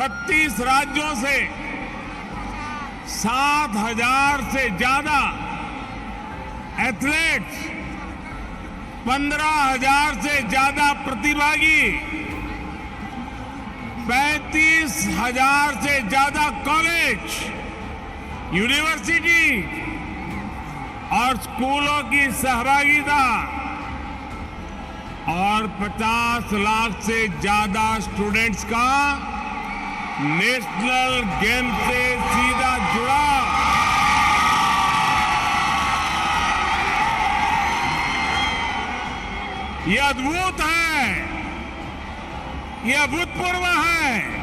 36 राज्यों से 7,000 से ज्यादा एथलीट्स, 15,000 से ज्यादा प्रतिभागी, 35,000 से ज्यादा कॉलेज, यूनिवर्सिटी और स्कूलों की सहभागिता और 50 लाख से ज्यादा स्टूडेंट्स का नेशनल गेम से सीधा जुड़ाव। ये अद्भुत है, ये अभूतपूर्व है।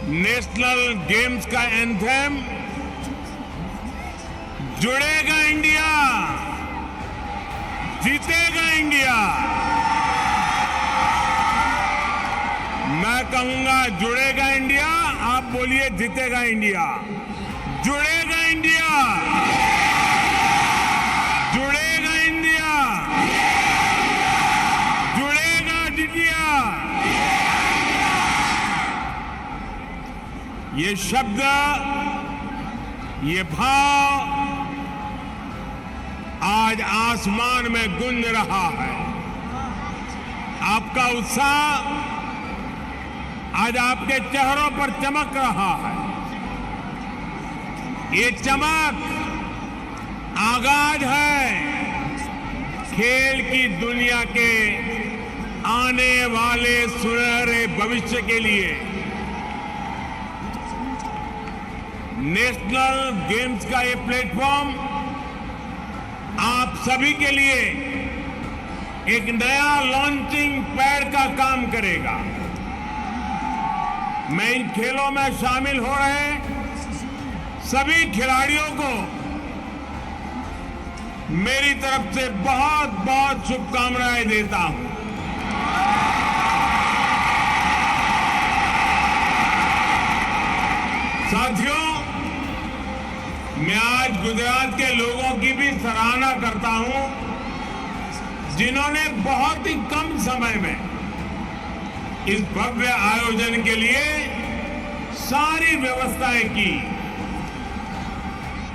नेशनल गेम्स का एंथम जुड़ेगा इंडिया, जीतेगा इंडिया। मैं कहूंगा जुड़ेगा इंडिया, आप बोलिए जीतेगा इंडिया। जुड़ेगा इंडिया, जुड़ेगा इंडिया, जुड़ेगा इंडिया। ये शब्द, ये भाव आज आसमान में गूंज रहा है। आपका उत्साह आज आपके चेहरों पर चमक रहा है। ये चमक आगाज है खेल की दुनिया के आने वाले सुनहरे भविष्य के लिए। नेशनल गेम्स का ये प्लेटफॉर्म आप सभी के लिए एक नया लॉन्चिंग पैड का काम करेगा। मैं इन खेलों में शामिल हो रहे सभी खिलाड़ियों को मेरी तरफ से बहुत बहुत शुभकामनाएं देता हूं। साथियों, मैं आज गुजरात के लोगों की भी सराहना करता हूं, जिन्होंने बहुत ही कम समय में इस भव्य आयोजन के लिए सारी व्यवस्थाएं की।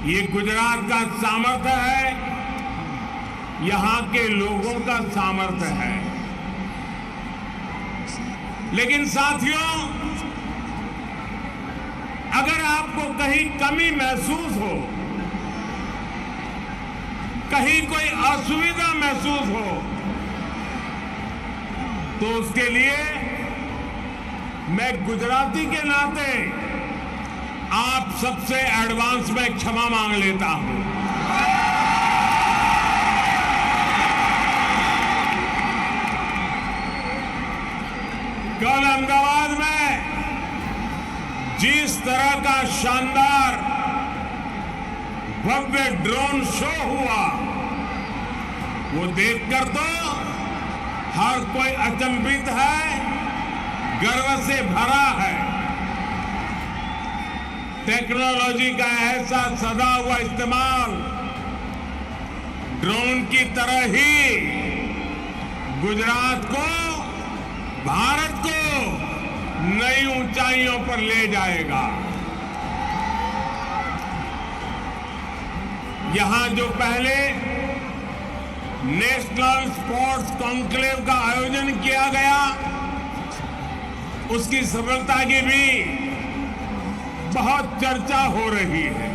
ये गुजरात का सामर्थ्य है, यहां के लोगों का सामर्थ्य है। लेकिन साथियों, अगर आपको कहीं कमी महसूस हो, कहीं कोई असुविधा महसूस हो, तो उसके लिए मैं गुजराती के नाते आप सबसे एडवांस में क्षमा मांग लेता हूं। कल अहमदाबाद में जिस तरह का शानदार भव्य ड्रोन शो हुआ, वो देखकर तो हर कोई अचंभित है, गर्व से भरा है। टेक्नोलॉजी का ऐसा सदा हुआ इस्तेमाल ड्रोन की तरह ही गुजरात को, भारत को नई ऊंचाइयों पर ले जाएगा। यहां जो पहले नेशनल स्पोर्ट्स कॉन्क्लेव का आयोजन किया गया, उसकी सफलता की भी बहुत चर्चा हो रही है।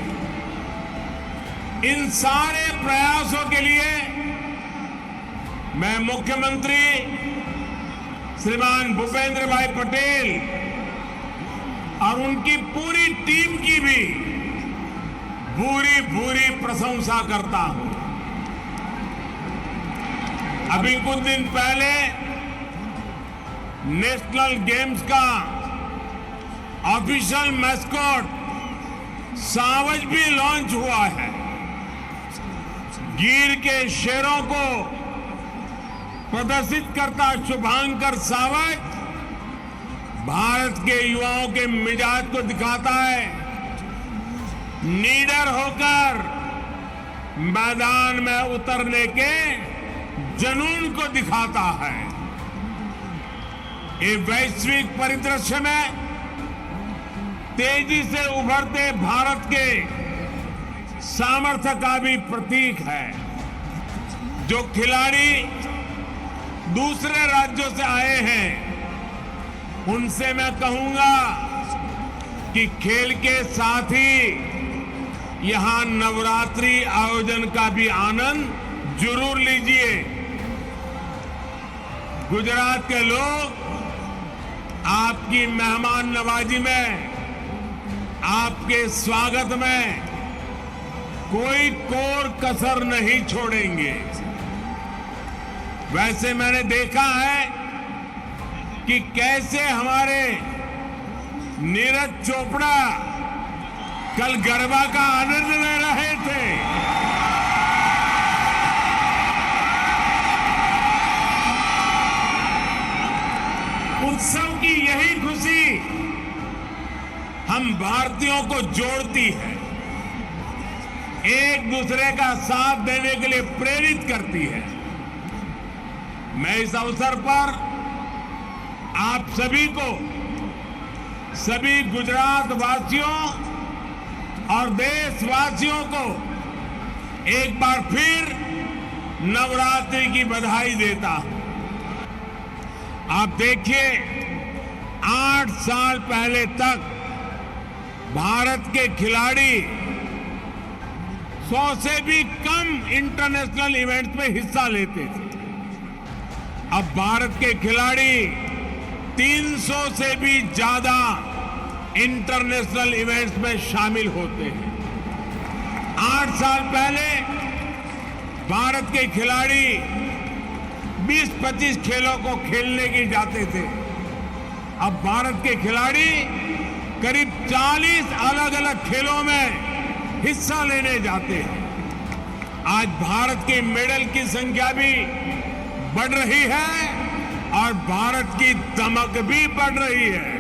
इन सारे प्रयासों के लिए मैं मुख्यमंत्री श्रीमान भूपेंद्र भाई पटेल और उनकी पूरी टीम की भी भूरी भूरी प्रशंसा करता हूं। अभी कुछ दिन पहले नेशनल गेम्स का ऑफिशियल मैस्कॉट सावज भी लॉन्च हुआ है। गिर के शेरों को प्रदर्शित करता शुभांकर सावज भारत के युवाओं के मिजाज को दिखाता है, निडर होकर मैदान में उतरने के जुनून को दिखाता है। ये वैश्विक परिदृश्य में तेजी से उभरते भारत के सामर्थ्य का भी प्रतीक है। जो खिलाड़ी दूसरे राज्यों से आए हैं उनसे मैं कहूंगा कि खेल के साथ ही यहां नवरात्रि आयोजन का भी आनंद जरूर लीजिए। गुजरात के लोग आपकी मेहमान नवाजी में, आपके स्वागत में कोई कोर कसर नहीं छोड़ेंगे। वैसे मैंने देखा है कि कैसे हमारे नीरज चोपड़ा कल गरबा का आनंद ले रहे थे। उत्सव की यही खुशी हम भारतीयों को जोड़ती है, एक दूसरे का साथ देने के लिए प्रेरित करती है। मैं इस अवसर पर आप सभी को, सभी गुजरात वासियों और देशवासियों को एक बार फिर नवरात्रि की बधाई देता हूं। आप देखिए, 8 साल पहले तक भारत के खिलाड़ी 100 से भी कम इंटरनेशनल इवेंट्स में हिस्सा लेते थे। अब भारत के खिलाड़ी 300 से भी ज्यादा इंटरनेशनल इवेंट्स में शामिल होते हैं। 8 साल पहले भारत के खिलाड़ी 20-25 खेलों को खेलने के जाते थे। अब भारत के खिलाड़ी करीब 40 अलग अलग खेलों में हिस्सा लेने जाते हैं। आज भारत के मेडल की संख्या भी बढ़ रही है और भारत की दमक भी बढ़ रही है।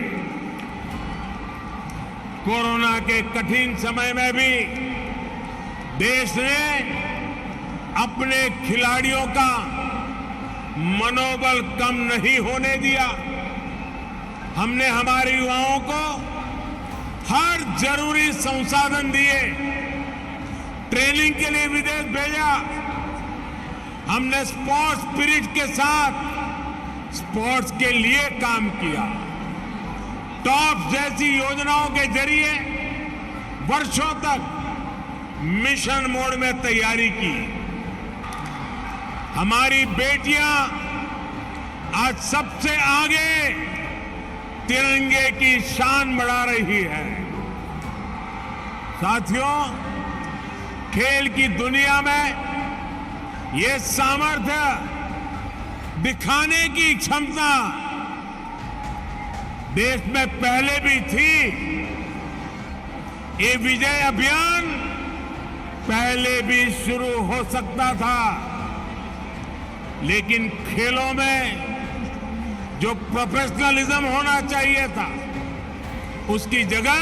कोरोना के कठिन समय में भी देश ने अपने खिलाड़ियों का मनोबल कम नहीं होने दिया। हमने हमारे युवाओं को हर जरूरी संसाधन दिए, ट्रेनिंग के लिए विदेश भेजा। हमने स्पोर्ट्स स्पिरिट के साथ स्पोर्ट्स के लिए काम किया। टॉप्स जैसी योजनाओं के जरिए वर्षों तक मिशन मोड में तैयारी की। हमारी बेटियां आज सबसे आगे तिरंगे की शान बढ़ा रही है। साथियों, खेल की दुनिया में ये सामर्थ्य दिखाने की क्षमता देश में पहले भी थी। ये विजय अभियान पहले भी शुरू हो सकता था, लेकिन खेलों में जो प्रोफेशनलिज्म होना चाहिए था उसकी जगह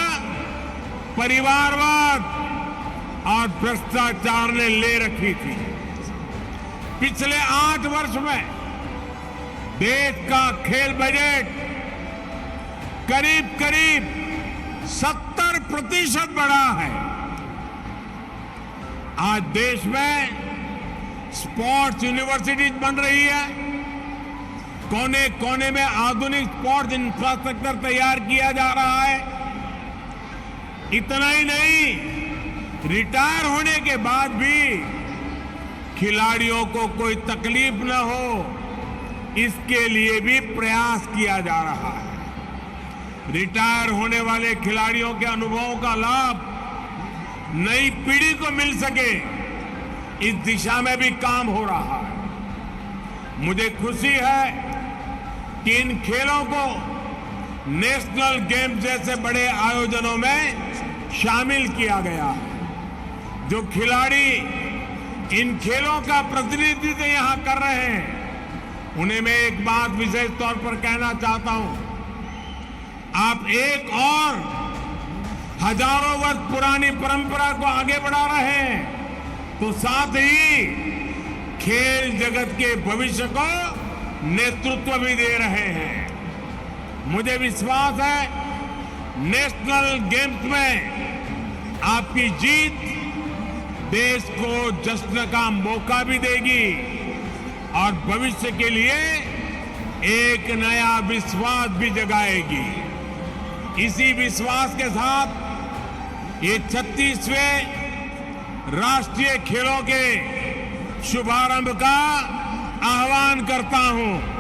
परिवारवाद और भ्रष्टाचार ने ले रखी थी। पिछले 8 वर्ष में देश का खेल बजट करीब 70% बढ़ा है। आज देश में स्पोर्ट्स यूनिवर्सिटीज बन रही है। कोने कोने में आधुनिक स्पोर्ट्स इंफ्रास्ट्रक्चर तैयार किया जा रहा है। इतना ही नहीं, रिटायर होने के बाद भी खिलाड़ियों को कोई तकलीफ न हो, इसके लिए भी प्रयास किया जा रहा है। रिटायर होने वाले खिलाड़ियों के अनुभवों का लाभ नई पीढ़ी को मिल सके, इस दिशा में भी काम हो रहा है। मुझे खुशी है कि इन खेलों को नेशनल गेम्स जैसे बड़े आयोजनों में शामिल किया गया है। जो खिलाड़ी इन खेलों का प्रतिनिधित्व यहां कर रहे हैं, उन्हें मैं एक बात विशेष तौर पर कहना चाहता हूं। आप एक और हजारों वर्ष पुरानी परंपरा को आगे बढ़ा रहे हैं, तो साथ ही खेल जगत के भविष्य को नेतृत्व भी दे रहे हैं। मुझे विश्वास है नेशनल गेम्स में आपकी जीत देश को जश्न का मौका भी देगी और भविष्य के लिए एक नया विश्वास भी जगाएगी। इसी विश्वास के साथ ये 36वें राष्ट्रीय खेलों के शुभारंभ का आह्वान करता हूं।